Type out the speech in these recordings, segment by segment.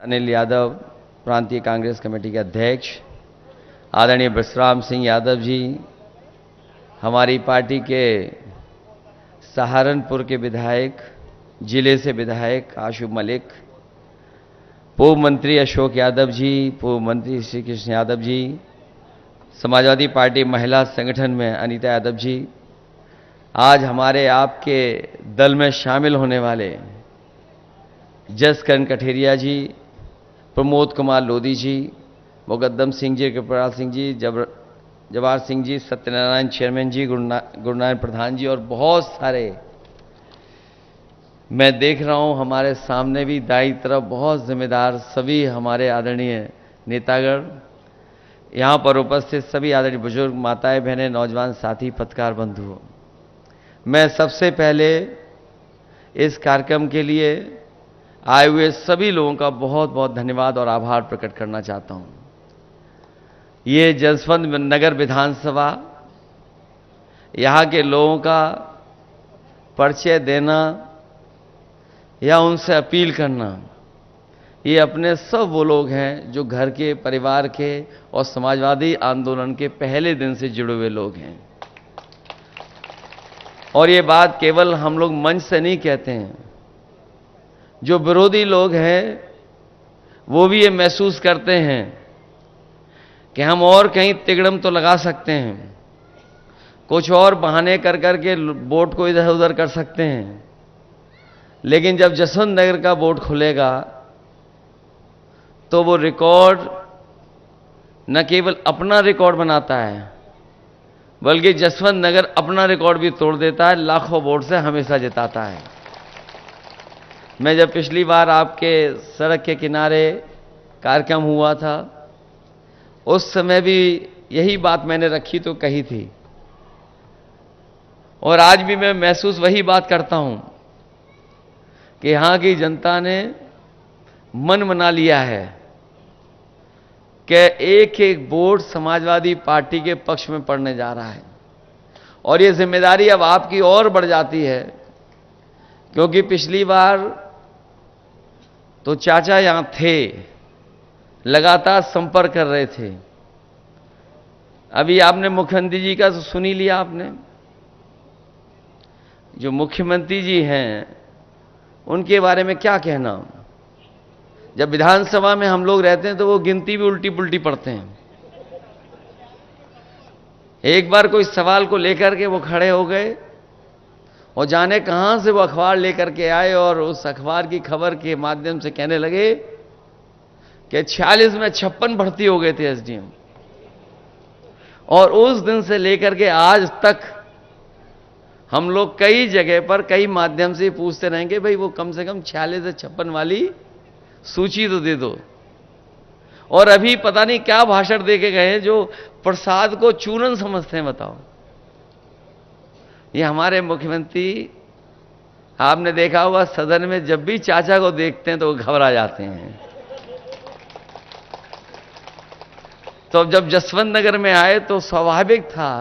अनिल यादव, प्रांतीय कांग्रेस कमेटी के अध्यक्ष, आदरणीय बसराम सिंह यादव जी, हमारी पार्टी के सहारनपुर के विधायक, जिले से विधायक आशु मलिक, पूर्व मंत्री अशोक यादव जी, पूर्व मंत्री श्री कृष्ण यादव जी, समाजवादी पार्टी महिला संगठन में अनीता यादव जी, आज हमारे आपके दल में शामिल होने वाले जसकरण कठेरिया जी, प्रमोद कुमार लोधी जी, मुकद्दम सिंह जी, कृपाल सिंह जी, जवाहर सिंह जी, सत्यनारायण चेयरमैन जी, गुरुनारायण प्रधान जी और बहुत सारे मैं देख रहा हूं हमारे सामने भी दाईं तरफ बहुत जिम्मेदार सभी हमारे आदरणीय नेतागण, यहां पर उपस्थित सभी आदरणीय बुजुर्ग, माताएं, बहनें, नौजवान साथी, पत्रकार बंधुओं, मैं सबसे पहले इस कार्यक्रम के लिए आए हुए सभी लोगों का बहुत बहुत धन्यवाद और आभार प्रकट करना चाहता हूं। ये जसवंत नगर विधानसभा, यहां के लोगों का परिचय देना या उनसे अपील करना, ये अपने सब वो लोग हैं जो घर के, परिवार के और समाजवादी आंदोलन के पहले दिन से जुड़े हुए लोग हैं। और ये बात केवल हम लोग मंच से नहीं कहते हैं, जो विरोधी लोग हैं वो भी ये महसूस करते हैं कि हम और कहीं तिगड़म तो लगा सकते हैं, कुछ और बहाने कर करके वोट को इधर उधर कर सकते हैं, लेकिन जब जसवंत नगर का वोट खुलेगा तो वो रिकॉर्ड न केवल अपना रिकॉर्ड बनाता है, बल्कि जसवंत नगर अपना रिकॉर्ड भी तोड़ देता है, लाखों वोट से हमेशा जिताता है। मैं जब पिछली बार आपके सड़क के किनारे कार्यक्रम हुआ था, उस समय भी यही बात मैंने रखी तो कही थी, और आज भी मैं महसूस वही बात करता हूं कि यहां की जनता ने मन बना लिया है कि एक एक वोट समाजवादी पार्टी के पक्ष में पड़ने जा रहा है। और ये जिम्मेदारी अब आपकी और बढ़ जाती है, क्योंकि पिछली बार तो चाचा यहां थे, लगातार संपर्क कर रहे थे। अभी आपने मुख्यमंत्री जी का तो सुन ही लिया आपने। जो मुख्यमंत्री जी हैं उनके बारे में क्या कहना। जब विधानसभा में हम लोग रहते हैं तो वो गिनती भी उल्टी पुल्टी पढ़ते हैं। एक बार कोई सवाल को लेकर के वो खड़े हो गए और जाने कहां से वो अखबार लेकर के आए और उस अखबार की खबर के माध्यम से कहने लगे कि 46 में 56 भर्ती हो गए थे एसडीएम। और उस दिन से लेकर के आज तक हम लोग कई जगह पर कई माध्यम से पूछते रहेंगे, भाई वो कम से कम 46 से 56 वाली सूची तो दे दो। और अभी पता नहीं क्या भाषण दे के गए जो प्रसाद को चूरन समझते हैं। बताओ, ये हमारे मुख्यमंत्री, आपने देखा होगा सदन में जब भी चाचा को देखते हैं तो वो घबरा जाते हैं। तो जब जसवंत नगर में आए तो स्वाभाविक था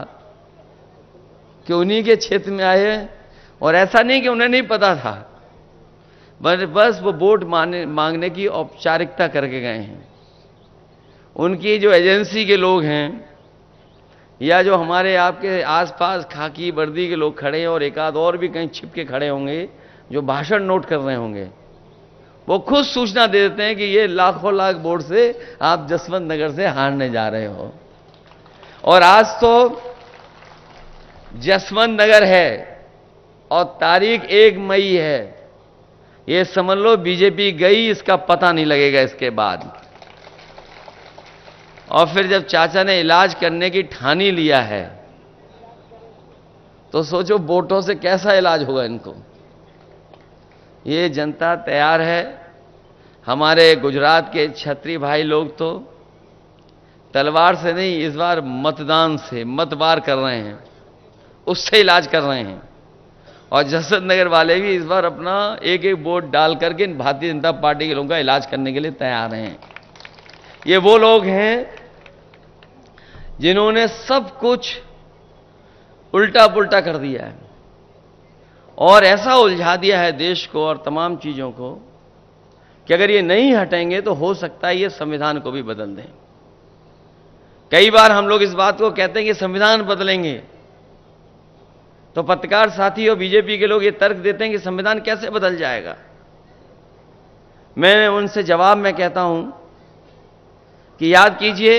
कि उन्हीं के क्षेत्र में आए, और ऐसा नहीं कि उन्हें नहीं पता था, बस वो वोट मांगने की औपचारिकता करके गए हैं। उनकी जो एजेंसी के लोग हैं या जो हमारे आपके आसपास खाकी वर्दी के लोग खड़े हैं और एक आध और भी कहीं छिप के खड़े होंगे जो भाषण नोट कर रहे होंगे, वो खुद सूचना दे देते हैं कि ये लाखों लाख वोट से आप जसवंत नगर से हारने जा रहे हो। और आज तो जसवंत नगर है और तारीख 1 मई है। ये समझ लो बीजेपी गई, इसका पता नहीं लगेगा इसके बाद। और फिर जब चाचा ने इलाज करने की ठानी लिया है तो सोचो वोटों से कैसा इलाज होगा इनको। ये जनता तैयार है। हमारे गुजरात के क्षत्रिय भाई लोग तो तलवार से नहीं, इस बार मतदान से मतवार कर रहे हैं, उससे इलाज कर रहे हैं। और जसवंत नगर वाले भी इस बार अपना एक एक वोट डाल करके भारतीय जनता पार्टी के लोगों का इलाज करने के लिए तैयार हैं। ये वो लोग हैं जिन्होंने सब कुछ उल्टा पुल्टा कर दिया है और ऐसा उलझा दिया है देश को और तमाम चीजों को कि अगर ये नहीं हटेंगे तो हो सकता है ये संविधान को भी बदल दें। कई बार हम लोग इस बात को कहते हैं कि संविधान बदलेंगे, तो पत्रकार साथी और बीजेपी के लोग ये तर्क देते हैं कि संविधान कैसे बदल जाएगा। मैं उनसे जवाब में कहता हूं कि याद कीजिए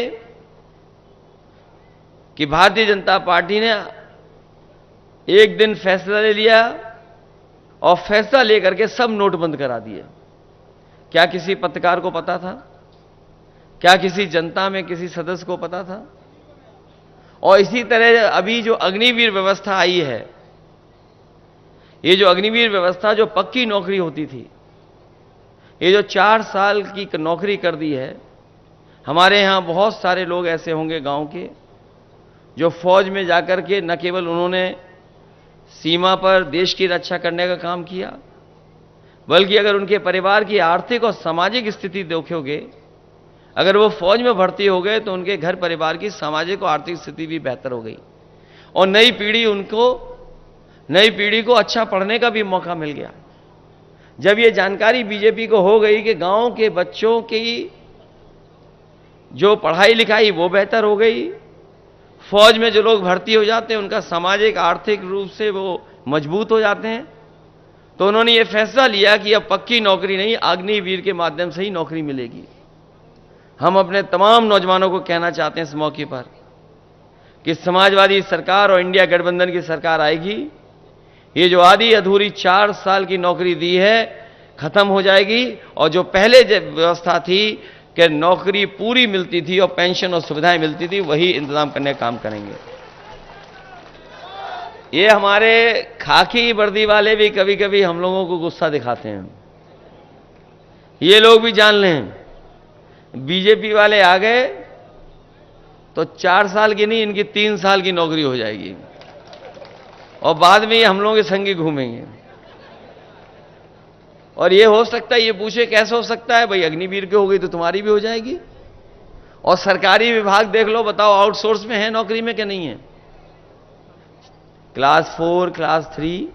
कि भारतीय जनता पार्टी ने एक दिन फैसला ले लिया और फैसला लेकर के सब नोट बंद करा दिए। क्या किसी पत्रकार को पता था? क्या किसी जनता में किसी सदस्य को पता था? और इसी तरह अभी जो अग्निवीर व्यवस्था आई है, ये जो अग्निवीर व्यवस्था जो पक्की नौकरी होती थी, ये जो 4 साल की नौकरी कर दी है। हमारे यहां बहुत सारे लोग ऐसे होंगे गांव के जो फौज में जाकर के न केवल उन्होंने सीमा पर देश की रक्षा करने का काम किया, बल्कि अगर उनके परिवार की आर्थिक और सामाजिक स्थिति देखोगे, अगर वो फौज में भर्ती हो गए तो उनके घर परिवार की सामाजिक और आर्थिक स्थिति भी बेहतर हो गई और नई पीढ़ी को अच्छा पढ़ने का भी मौका मिल गया। जब ये जानकारी बीजेपी को हो गई कि गांव के बच्चों की जो पढ़ाई लिखाई वो बेहतर हो गई, फौज में जो लोग भर्ती हो जाते हैं उनका सामाजिक आर्थिक रूप से वो मजबूत हो जाते हैं, तो उन्होंने ये फैसला लिया कि अब पक्की नौकरी नहीं, अग्निवीर के माध्यम से ही नौकरी मिलेगी। हम अपने तमाम नौजवानों को कहना चाहते हैं इस मौके पर कि समाजवादी सरकार और इंडिया गठबंधन की सरकार आएगी, ये जो आधी अधूरी 4 साल की नौकरी दी है खत्म हो जाएगी और जो पहले व्यवस्था थी कि नौकरी पूरी मिलती थी और पेंशन और सुविधाएं मिलती थी, वही इंतजाम करने का काम करेंगे। ये हमारे खाकी वर्दी वाले भी कभी कभी हम लोगों को गुस्सा दिखाते हैं। ये लोग भी जान लें, बीजेपी वाले आ गए तो 4 साल की नहीं, इनकी 3 साल की नौकरी हो जाएगी और बाद में ये हम लोगों के संगी घूमेंगे। और ये हो सकता है, ये पूछे कैसे हो सकता है? भाई अग्निवीर की हो गई तो तुम्हारी भी हो जाएगी। और सरकारी विभाग देख लो, बताओ आउटसोर्स में है नौकरी में कि नहीं है? क्लास 4, क्लास 3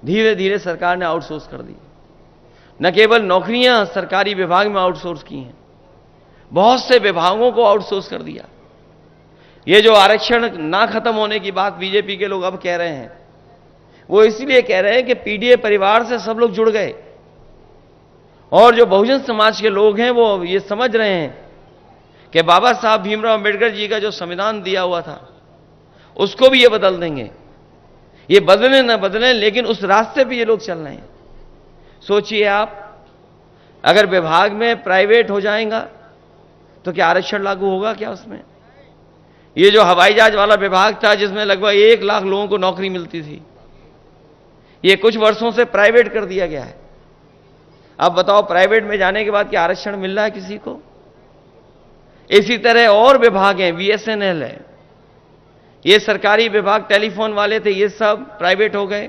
धीरे धीरे सरकार ने आउटसोर्स कर दी। न केवल नौकरियां सरकारी विभाग में आउटसोर्स की हैं, बहुत से विभागों को आउटसोर्स कर दिया। ये जो आरक्षण ना खत्म होने की बात बीजेपी के लोग अब कह रहे हैं, वो इसलिए कह रहे हैं कि पीडीए परिवार से सब लोग जुड़ गए और जो बहुजन समाज के लोग हैं वो ये समझ रहे हैं कि बाबा साहब भीमराव अंबेडकर जी का जो संविधान दिया हुआ था उसको भी ये बदल देंगे। ये बदले ना बदलें, लेकिन उस रास्ते पे ये लोग चल रहे हैं। सोचिए आप, अगर विभाग में प्राइवेट हो जाएगा तो क्या आरक्षण लागू होगा क्या उसमें? ये जो हवाई जहाज वाला विभाग था जिसमें लगभग 1 लाख लोगों को नौकरी मिलती थी, ये कुछ वर्षों से प्राइवेट कर दिया गया है। अब बताओ, प्राइवेट में जाने के बाद क्या आरक्षण मिल रहा है किसी को? इसी तरह और विभाग हैं, बीएसएनएल है, ये सरकारी विभाग, टेलीफोन वाले थे, ये सब प्राइवेट हो गए।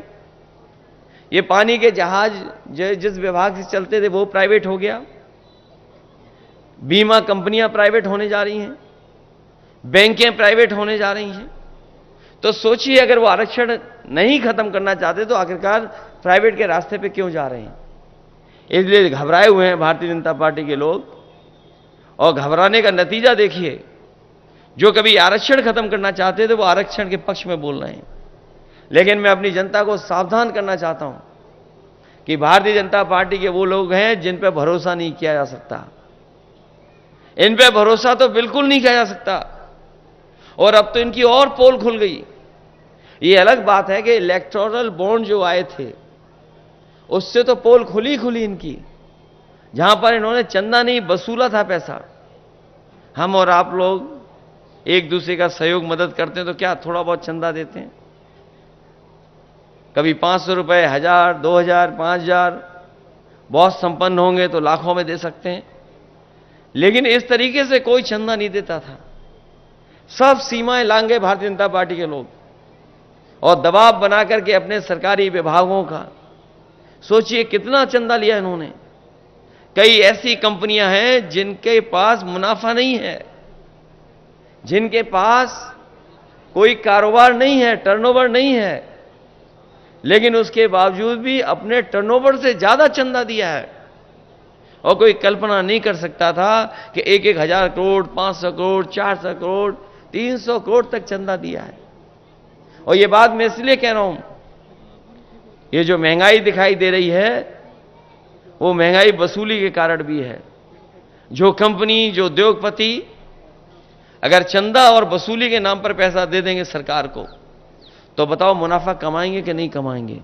ये पानी के जहाज जिस विभाग से चलते थे वो प्राइवेट हो गया। बीमा कंपनियां प्राइवेट होने जा रही हैं, बैंकें प्राइवेट होने जा रही हैं। तो सोचिए, अगर वो आरक्षण नहीं खत्म करना चाहते तो आखिरकार प्राइवेट के रास्ते पे क्यों जा रहे हैं? इसलिए घबराए हुए हैं भारतीय जनता पार्टी के लोग। और घबराने का नतीजा देखिए, जो कभी आरक्षण खत्म करना चाहते थे वो आरक्षण के पक्ष में बोल रहे हैं। लेकिन मैं अपनी जनता को सावधान करना चाहता हूं कि भारतीय जनता पार्टी के वो लोग हैं जिन पर भरोसा नहीं किया जा सकता। इन पे भरोसा तो बिल्कुल नहीं किया जा सकता। और अब तो इनकी और पोल खुल गई। ये अलग बात है कि इलेक्टोरल बॉन्ड जो आए थे उससे तो पोल खुली इनकी, जहां पर इन्होंने चंदा नहीं वसूला था पैसा। हम और आप लोग एक दूसरे का सहयोग मदद करते हैं तो क्या थोड़ा बहुत चंदा देते हैं? कभी 500 रुपए, 1000, 2000, 5000, बहुत संपन्न होंगे तो लाखों में दे सकते हैं। लेकिन इस तरीके से कोई चंदा नहीं देता था। सब सीमाएं लांघे भारतीय जनता पार्टी के लोग और दबाव बना करके अपने सरकारी विभागों का। सोचिए कितना चंदा लिया इन्होंने। कई ऐसी कंपनियां हैं जिनके पास मुनाफा नहीं है, जिनके पास कोई कारोबार नहीं है, टर्नओवर नहीं है, लेकिन उसके बावजूद भी अपने टर्नओवर से ज्यादा चंदा दिया है। और कोई कल्पना नहीं कर सकता था कि 1,000 करोड़, 500 करोड़, 400 करोड़, 300 करोड़ तक चंदा दिया है। और ये बात मैं इसलिए कह रहा हूं, ये जो महंगाई दिखाई दे रही है वो महंगाई वसूली के कारण भी है। जो कंपनी, जो उद्योगपति अगर चंदा और वसूली के नाम पर पैसा दे देंगे सरकार को, तो बताओ मुनाफा कमाएंगे कि नहीं कमाएंगे?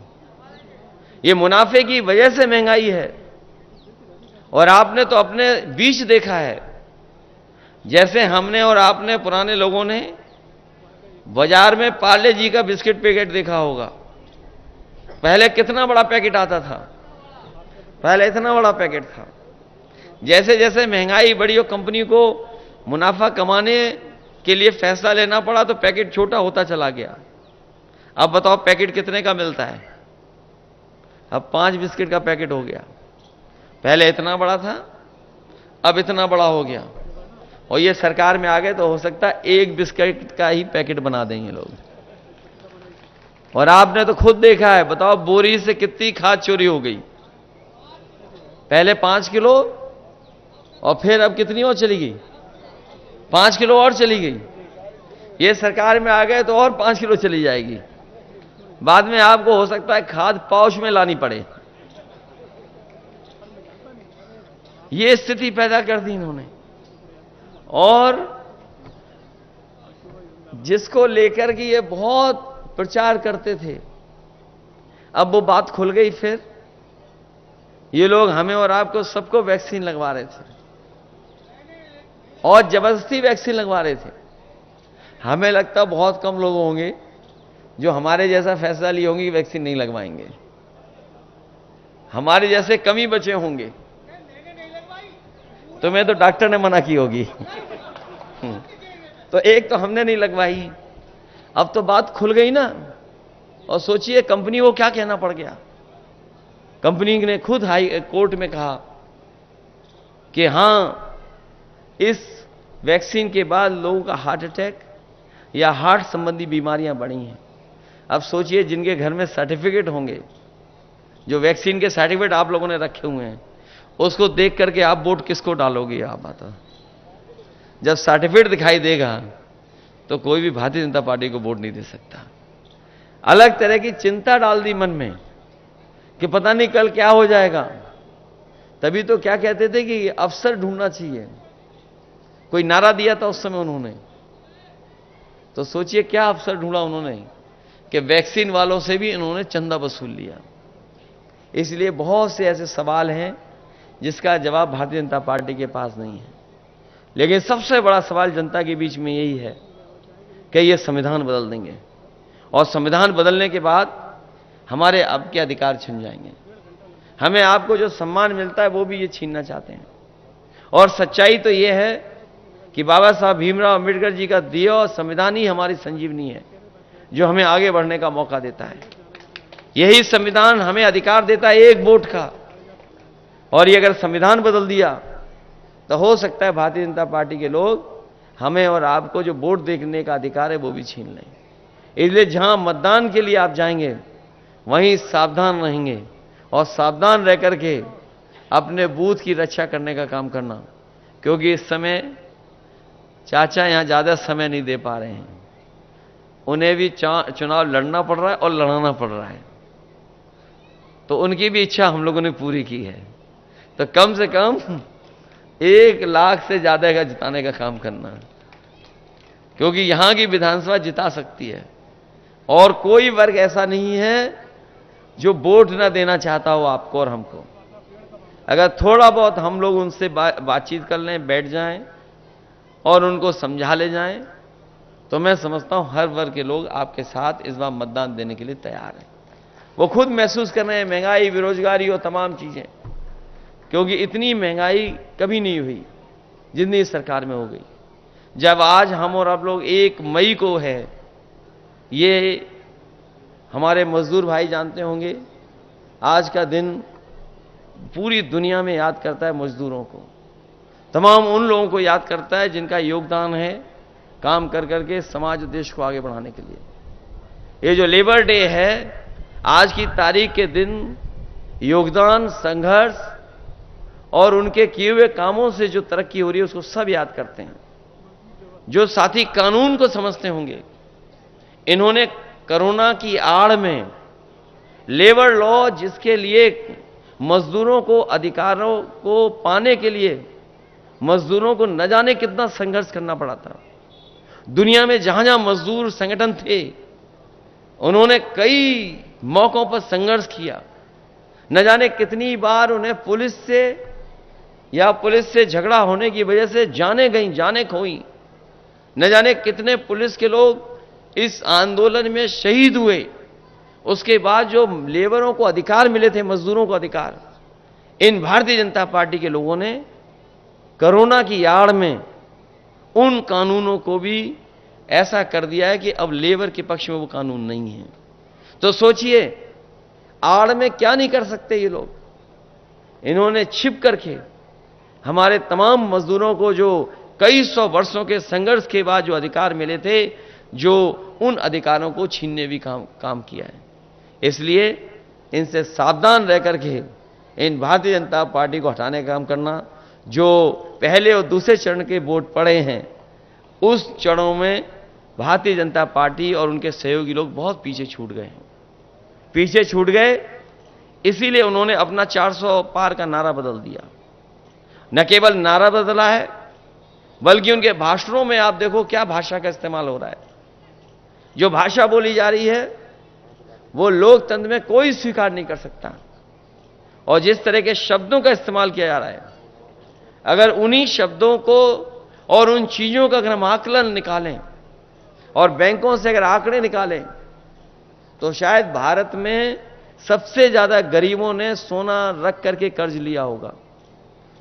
ये मुनाफे की वजह से महंगाई है। और आपने तो अपने बीच देखा है, जैसे हमने और आपने पुराने लोगों ने बाजार में पार्ले जी का बिस्किट पैकेट देखा होगा। पहले कितना बड़ा पैकेट आता था, पहले इतना बड़ा पैकेट था। जैसे जैसे महंगाई बढ़ी और कंपनी को मुनाफा कमाने के लिए फैसला लेना पड़ा तो पैकेट छोटा होता चला गया। अब बताओ पैकेट कितने का मिलता है? अब 5 बिस्किट का पैकेट हो गया। पहले इतना बड़ा था, अब इतना बड़ा हो गया। और ये सरकार में आ गए तो हो सकता है 1 बिस्किट का ही पैकेट बना देंगे लोग। और आपने तो खुद देखा है, बताओ बोरी से कितनी खाद चोरी हो गई। पहले 5 किलो और फिर अब कितनी और चली गई? 5 किलो और चली गई। ये सरकार में आ गए तो और 5 किलो चली जाएगी। बाद में आपको हो सकता है खाद पाउच में लानी पड़े। ये स्थिति पैदा कर दी इन्होंने। और जिसको लेकर के ये बहुत प्रचार करते थे, अब वो बात खुल गई। फिर ये लोग हमें और आपको सबको वैक्सीन लगवा रहे थे और जबरदस्ती वैक्सीन लगवा रहे थे। हमें लगता बहुत कम लोग होंगे जो हमारे जैसा फैसला लिए होंगे कि वैक्सीन नहीं लगवाएंगे। हमारे जैसे कम ही बचे होंगे। तुम्हें तो डॉक्टर ने मना की होगी तो एक तो हमने नहीं लगवाई। अब तो बात खुल गई ना। और सोचिए कंपनी को क्या कहना पड़ गया। कंपनी ने खुद हाई कोर्ट में कहा कि हां, इस वैक्सीन के बाद लोगों का हार्ट अटैक या हार्ट संबंधी बीमारियां बढ़ी हैं। अब सोचिए जिनके घर में सर्टिफिकेट होंगे, जो वैक्सीन के सर्टिफिकेट आप लोगों ने रखे हुए हैं, उसको देख करके आप वोट किसको डालोगे? आप बताओ। जब सर्टिफिकेट दिखाई देगा तो कोई भी भारतीय जनता पार्टी को वोट नहीं दे सकता। अलग तरह की चिंता डाल दी मन में कि पता नहीं कल क्या हो जाएगा। तभी तो क्या कहते थे कि अफसर ढूंढना चाहिए, कोई नारा दिया था उस समय उन्होंने। तो सोचिए क्या अफसर ढूंढा उन्होंने कि वैक्सीन वालों से भी इन्होंने चंदा वसूल लिया। इसलिए बहुत से ऐसे सवाल हैं जिसका जवाब भारतीय जनता पार्टी के पास नहीं है। लेकिन सबसे बड़ा सवाल जनता के बीच में यही है कि ये संविधान बदल देंगे और संविधान बदलने के बाद हमारे अब के अधिकार छिन जाएंगे। हमें आपको जो सम्मान मिलता है वो भी ये छीनना चाहते हैं। और सच्चाई तो ये है कि बाबा साहब भीमराव अंबेडकर जी का दिया और संविधान ही हमारी संजीवनी है, जो हमें आगे बढ़ने का मौका देता है। यही संविधान हमें अधिकार देता है 1 वोट का। और ये अगर संविधान बदल दिया तो हो सकता है भारतीय जनता पार्टी के लोग हमें और आपको जो वोट देने का अधिकार है वो भी छीन लें। इसलिए जहां मतदान के लिए आप जाएंगे वहीं सावधान रहेंगे और सावधान रह करके अपने बूथ की रक्षा करने का काम करना। क्योंकि इस समय चाचा यहां ज्यादा समय नहीं दे पा रहे हैं, उन्हें भी चुनाव लड़ना पड़ रहा है और लड़ाना पड़ रहा है। तो उनकी भी इच्छा हम लोगों ने पूरी की है। तो कम से कम 1 लाख से ज्यादा का जिताने का काम करना, क्योंकि यहां की विधानसभा जिता सकती है। और कोई वर्ग ऐसा नहीं है जो वोट ना देना चाहता हो आपको और हमको। अगर थोड़ा बहुत हम लोग उनसे बातचीत कर लें, बैठ जाएं और उनको समझा ले जाएं, तो मैं समझता हूं हर वर्ग के लोग आपके साथ इस बार मतदान देने के लिए तैयार हैं। वो खुद महसूस कर रहे हैं महंगाई, बेरोजगारी और तमाम चीजें, क्योंकि इतनी महंगाई कभी नहीं हुई जितनी इस सरकार में हो गई। जब आज हम और आप लोग 1 मई को है, ये हमारे मजदूर भाई जानते होंगे, आज का दिन पूरी दुनिया में याद करता है मजदूरों को, तमाम उन लोगों को याद करता है जिनका योगदान है काम कर करके समाज और देश को आगे बढ़ाने के लिए। ये जो लेबर डे है, आज की तारीख के दिन योगदान, संघर्ष और उनके किए हुए कामों से जो तरक्की हो रही है उसको सब याद करते हैं। जो साथी कानून को समझते होंगे, इन्होंने कोरोना की आड़ में लेबर लॉ, जिसके लिए मजदूरों को अधिकारों को पाने के लिए मजदूरों को न जाने कितना संघर्ष करना पड़ा था। दुनिया में जहां जहां मजदूर संगठन थे, उन्होंने कई मौकों पर संघर्ष किया। न जाने कितनी बार उन्हें पुलिस से झगड़ा होने की वजह से जाने गई, जाने खोई। न जाने कितने पुलिस के लोग इस आंदोलन में शहीद हुए। उसके बाद जो लेबरों को अधिकार मिले थे, मजदूरों को अधिकार, इन भारतीय जनता पार्टी के लोगों ने कोरोना की आड़ में उन कानूनों को भी ऐसा कर दिया है कि अब लेबर के पक्ष में वो कानून नहीं है। तो सोचिए, आड़ में क्या नहीं कर सकते ये लोग। इन्होंने छिप करके हमारे तमाम मजदूरों को जो कई सौ वर्षों के संघर्ष के बाद जो अधिकार मिले थे, जो उन अधिकारों को छीनने भी काम किया है। इसलिए इनसे सावधान रह करके इन भारतीय जनता पार्टी को हटाने का काम करना। जो पहले और दूसरे चरण के वोट पड़े हैं, उस चरणों में भारतीय जनता पार्टी और उनके सहयोगी लोग बहुत पीछे छूट गए हैं। पीछे छूट गए, इसीलिए उन्होंने अपना 400 पार का नारा बदल दिया। न केवल नारा बदला है, बल्कि उनके भाषणों में आप देखो क्या भाषा का इस्तेमाल हो रहा है। जो भाषा बोली जा रही है वो लोकतंत्र में कोई स्वीकार नहीं कर सकता। और जिस तरह के शब्दों का इस्तेमाल किया जा रहा है, अगर उन्हीं शब्दों को और उन चीजों का अगर हम आकलन निकालें और बैंकों से अगर आंकड़े निकालें, तो शायद भारत में सबसे ज्यादा गरीबों ने सोना रख करके कर्ज लिया होगा।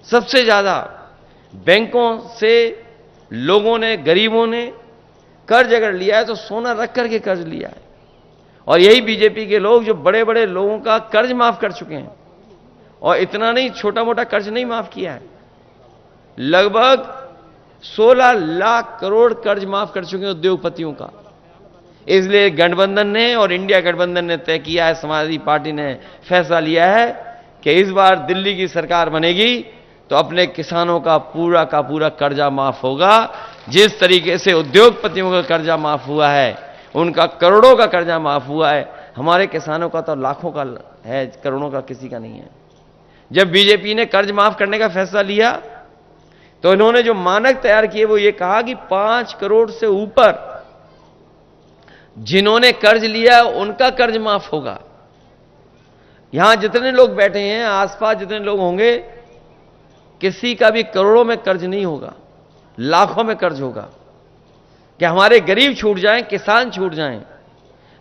सबसे ज्यादा बैंकों से लोगों ने, गरीबों ने कर्ज अगर लिया है तो सोना रख करके कर्ज लिया है। और यही बीजेपी के लोग जो बड़े बड़े लोगों का कर्ज माफ कर चुके हैं, और इतना नहीं, छोटा मोटा कर्ज नहीं माफ किया है, लगभग 16 लाख करोड़ कर्ज माफ कर चुके हैं उद्योगपतियों का। इसलिए गठबंधन ने और इंडिया गठबंधन ने तय किया है, समाजवादी पार्टी ने फैसला लिया है कि इस बार दिल्ली की सरकार बनेगी तो अपने किसानों का पूरा कर्जा माफ होगा। जिस तरीके से उद्योगपतियों का कर्जा माफ हुआ है, उनका करोड़ों का कर्जा माफ हुआ है, हमारे किसानों का तो लाखों का है, करोड़ों का किसी का नहीं है। जब बीजेपी ने कर्ज माफ करने का फैसला लिया तो इन्होंने जो मानक तैयार किए वो ये कहा कि 5 करोड़ से ऊपर जिन्होंने कर्ज लिया उनका कर्ज माफ होगा। यहां जितने लोग बैठे हैं, आसपास जितने लोग होंगे, किसी का भी करोड़ों में कर्ज नहीं होगा, लाखों में कर्ज होगा। कि हमारे गरीब छूट जाएं, किसान छूट जाएं,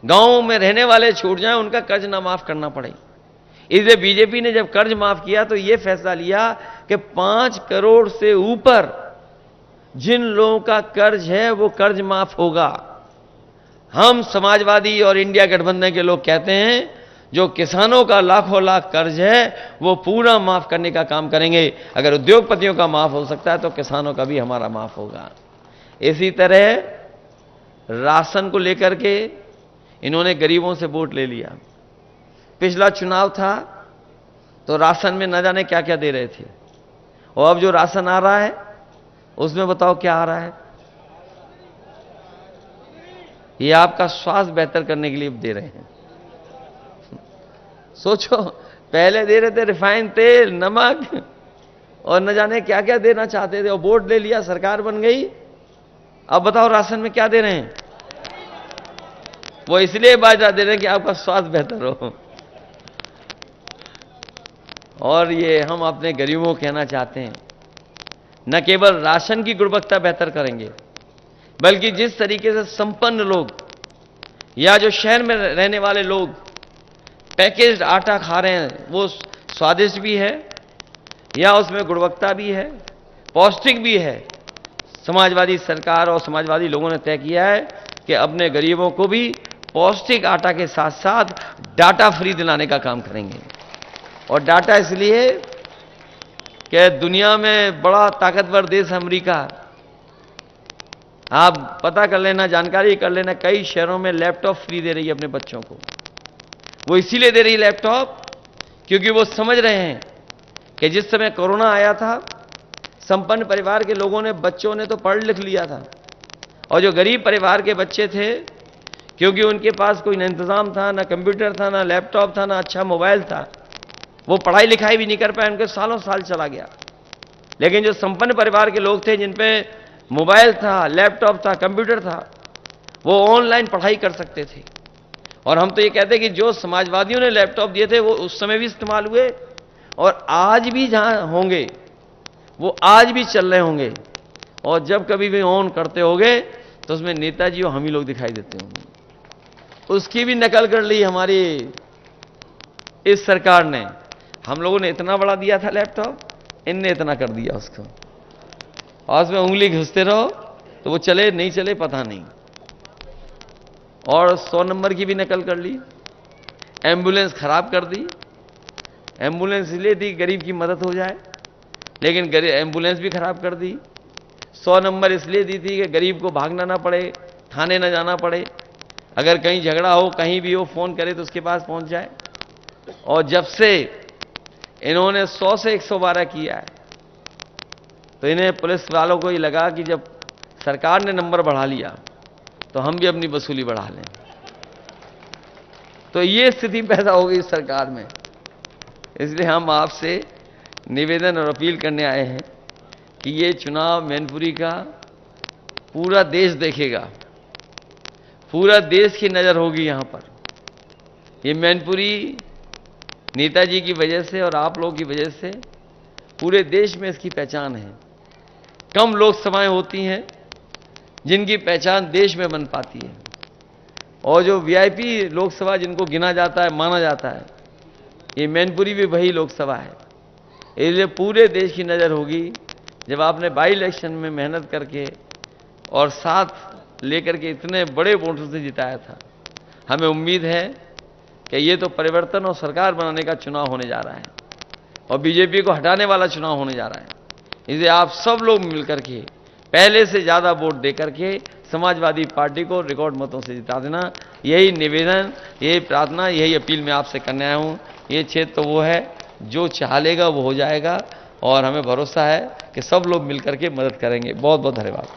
गांवों में रहने वाले छूट जाएं, उनका कर्ज ना माफ करना पड़े। इसलिए बीजेपी ने जब कर्ज माफ किया तो यह फैसला लिया कि 5 करोड़ से ऊपर जिन लोगों का कर्ज है वो कर्ज माफ होगा। हम समाजवादी और इंडिया गठबंधन के लोग कहते हैं जो किसानों का लाखों लाख कर्ज है वो पूरा माफ करने का काम करेंगे। अगर उद्योगपतियों का माफ हो सकता है तो किसानों का भी हमारा माफ होगा। इसी तरह राशन को लेकर के इन्होंने गरीबों से वोट ले लिया। पिछला चुनाव था तो राशन में न जाने क्या क्या दे रहे थे, और अब जो राशन आ रहा है उसमें बताओ क्या आ रहा है। ये आपका स्वास्थ्य बेहतर करने के लिए दे रहे हैं। सोचो, पहले दे रहे थे रिफाइंड तेल, नमक और न जाने क्या क्या देना चाहते थे, और वोट ले लिया, सरकार बन गई। अब बताओ राशन में क्या दे रहे हैं। वो इसलिए बाजरा दे रहे हैं कि आपका स्वास्थ्य बेहतर हो। और ये हम अपने गरीबों को कहना चाहते हैं, न केवल राशन की गुणवत्ता बेहतर करेंगे, बल्कि जिस तरीके से संपन्न लोग या जो शहर में रहने वाले लोग पैकेज्ड आटा खा रहे हैं, वो स्वादिष्ट भी है या उसमें गुणवत्ता भी है, पौष्टिक भी है। समाजवादी सरकार और समाजवादी लोगों ने तय किया है कि अपने गरीबों को भी पौष्टिक आटा के साथ साथ डाटा फ्री दिलाने का काम करेंगे। और डाटा इसलिए कि दुनिया में बड़ा ताकतवर देश अमेरिका, आप पता कर लेना, जानकारी कर लेना, कई शहरों में लैपटॉप फ्री दे रही है अपने बच्चों को। वो इसीलिए दे रही है लैपटॉप क्योंकि वो समझ रहे हैं कि जिस समय कोरोना आया था, संपन्न परिवार के लोगों ने, बच्चों ने तो पढ़ लिख लिया था, और जो गरीब परिवार के बच्चे थे, क्योंकि उनके पास कोई न इंतजाम था, ना कंप्यूटर था, ना लैपटॉप था, ना अच्छा मोबाइल था, वो पढ़ाई लिखाई भी नहीं कर पाए, उनके सालों साल चला गया। लेकिन जो संपन्न परिवार के लोग थे, जिन पे मोबाइल था, लैपटॉप था, कंप्यूटर था, वो ऑनलाइन पढ़ाई कर सकते थे। और हम तो ये कहते हैं कि जो समाजवादियों ने लैपटॉप दिए थे वो उस समय भी इस्तेमाल हुए, और आज भी जहां होंगे वो आज भी चल रहे होंगे, और जब कभी भी ऑन करते होंगे तो उसमें नेताजी और हम ही लोग दिखाई देते होंगे। उसकी भी नकल कर ली हमारी इस सरकार ने। हम लोगों ने इतना बड़ा दिया था लैपटॉप, इनने इतना कर दिया उसको, और उसमें उंगली घुसते रहो तो वो चले नहीं चले पता नहीं। और 100 नंबर की भी नकल कर ली। एम्बुलेंस खराब कर दी। एम्बुलेंस इसलिए दी गरीब की मदद हो जाए, लेकिन एम्बुलेंस भी खराब कर दी। 100 नंबर इसलिए दी थी कि गरीब को भागना ना पड़े, थाने ना जाना पड़े, अगर कहीं झगड़ा हो, कहीं भी हो, फोन करे तो उसके पास पहुंच जाए। और जब से इन्होंने 100 से 112 किया है, तो इन्हें पुलिस वालों को ही लगा कि जब सरकार ने नंबर बढ़ा लिया तो हम भी अपनी वसूली बढ़ा लें। तो ये स्थिति पैदा हो गई सरकार में। इसलिए हम आपसे निवेदन और अपील करने आए हैं कि ये चुनाव मैनपुरी का पूरा देश देखेगा, पूरा देश की नजर होगी यहां पर। ये मैनपुरी नेताजी की वजह से और आप लोगों की वजह से पूरे देश में इसकी पहचान है। कम लोकसभाएं होती हैं जिनकी पहचान देश में बन पाती है, और जो वीआईपी लोकसभा जिनको गिना जाता है, माना जाता है, ये मैनपुरी भी वही लोकसभा है। इसलिए पूरे देश की नज़र होगी। जब आपने बाई इलेक्शन में मेहनत करके और साथ लेकर के इतने बड़े वोटों से जिताया था, हमें उम्मीद है कि ये तो परिवर्तन और सरकार बनाने का चुनाव होने जा रहा है, और बीजेपी को हटाने वाला चुनाव होने जा रहा है। इसलिए आप सब लोग मिलकर के पहले से ज्यादा वोट देकर के समाजवादी पार्टी को रिकॉर्ड मतों से जिता देना। यही निवेदन, यही प्रार्थना, यही अपील मैं आपसे करने आया हूं। ये क्षेत्र तो वो है जो चाह लेगा वो हो जाएगा, और हमें भरोसा है कि सब लोग मिलकर के मदद करेंगे। बहुत बहुत धन्यवाद।